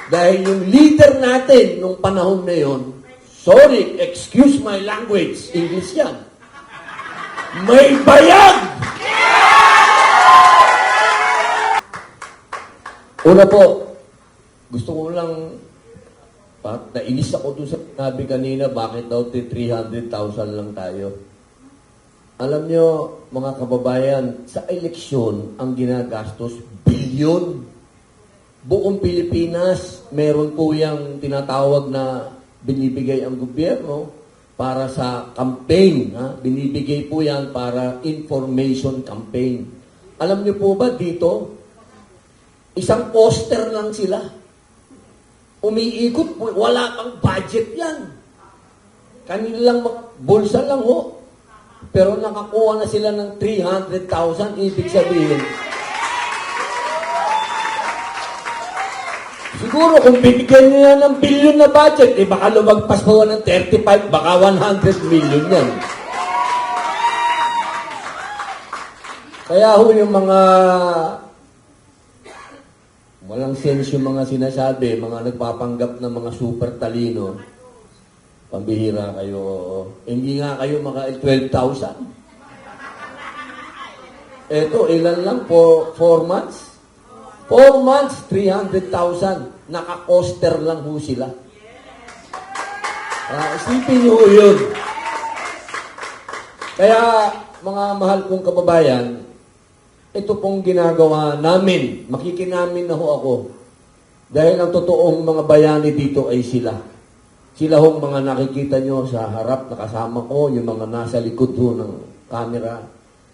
Dahil yung leader natin nung panahon na yon, sorry, excuse my language, English yan, may bayag! Una po, gusto ko lang, nainis ako dun sa sinabi kanina, bakit daw 300,000 lang tayo. Alam nyo, mga kababayan, sa eleksyon, ang ginagastos, bilyon. Buong Pilipinas, meron po yung tinatawag na binibigay ang gobyerno para sa campaign. Ha? Binibigay po yan para information campaign. Alam niyo po ba dito, isang poster lang sila. Umiikot po, wala pang budget yan. Kanilang bulsa lang ho. Pero nakakuha na sila ng 300,000, ibig sabihin. Siguro kung binigyan niya ng billion na budget, baka lumagpas po ng 35, baka 100 million yan. Kaya ho yung mga walang sense yung mga sinasabi, mga nagpapanggap ng mga super talino, pambihira kayo. Hindi nga kayo maka 12,000. Eto, ilan lang? 4 months? 4 months, 300,000. Naka-coaster lang ho sila. Isipin nyo yun. Kaya, mga mahal kong kababayan, ito pong ginagawa namin. Makikinamin na ho ako. Dahil ang totoong mga bayani dito ay sila. Sila hong mga nakikita nyo sa harap na kasama ko, yung mga nasa likod ho ng camera.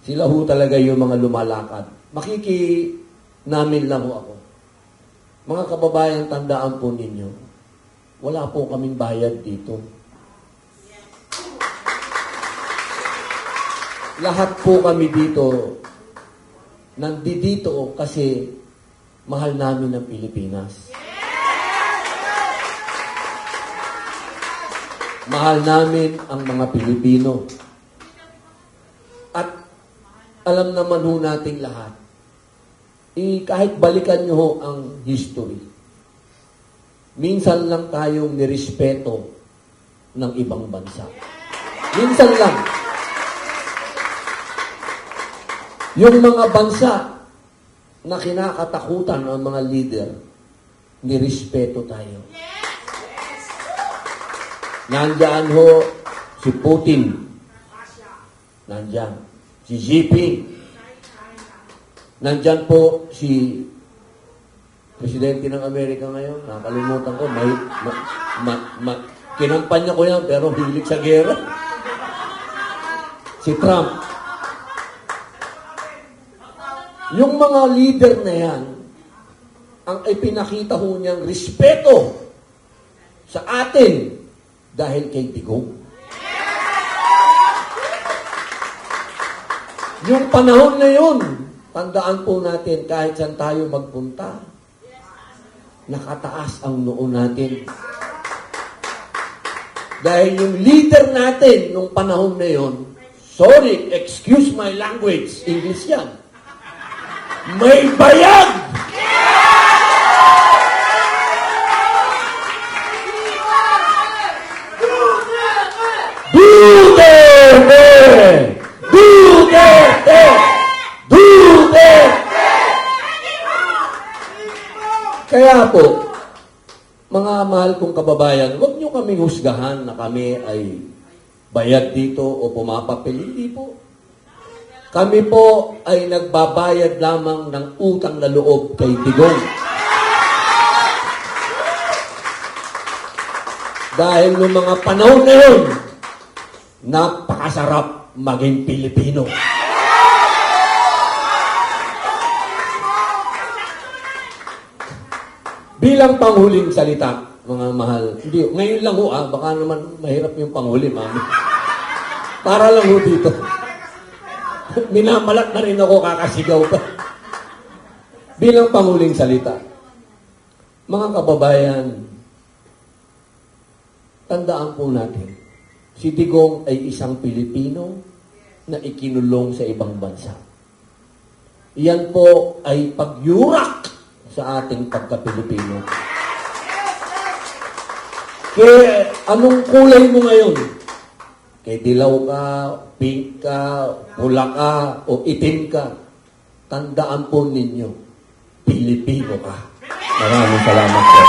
Sila ho talaga yung mga lumalakad. Makikinamin lang ho ako. Mga kababayan, tandaan po ninyo, wala po kaming bayad dito. Lahat po kami dito, nandito kasi mahal namin ang Pilipinas. Mahal namin ang mga Pilipino. At alam naman ho nating lahat, kahit balikan nyo ho ang history, minsan lang tayong nirespeto ng ibang bansa. Minsan lang. Yung mga bansa na kinakatakutan ng mga leader, nirespeto tayo. Nandyan ho si Putin. Nandyan. Si Xi Jinping. Nandyan po si Presidente ng Amerika ngayon. Nakalimutan ko. Kinampanya ko yan pero hilig sa gera. Si Trump. Yung mga leader na yan, ang ipinakita ho niyang respeto sa atin dahil kay Digong. Yung panahon na yun, tandaan po natin kahit saan tayo magpunta, nakataas ang noo natin. Dahil yung leader natin nung panahon na yun, sorry, excuse my language, English yan, may bayag! Duterte! Duterte! Duterte! Kaya po, mga mahal kong kababayan, huwag niyo kaming husgahan na kami ay bayad dito o pumapapil. Hindi po. Kami po ay nagbabayad lamang ng utang na loob kay Digong. Dahil noong mga panahon na yun, napakasarap maging Pilipino. Bilang panghuling salita, mga mahal, hindi, ngayon lang ho baka naman mahirap yung panghuli, mami. Para lang ho dito. Minamalat na rin ako, kakasigaw pa. Bilang panghuling salita, mga kababayan, tandaan po natin, si Digong ay isang Pilipino na ikinulong sa ibang bansa. Iyan po ay pagyurak sa ating pagka-Pilipino. Kaya anong kulay mo ngayon? Kay dilaw ka, pink ka, pula ka, o itim ka. Tandaan po ninyo, Pilipino ka. Maraming salamat po.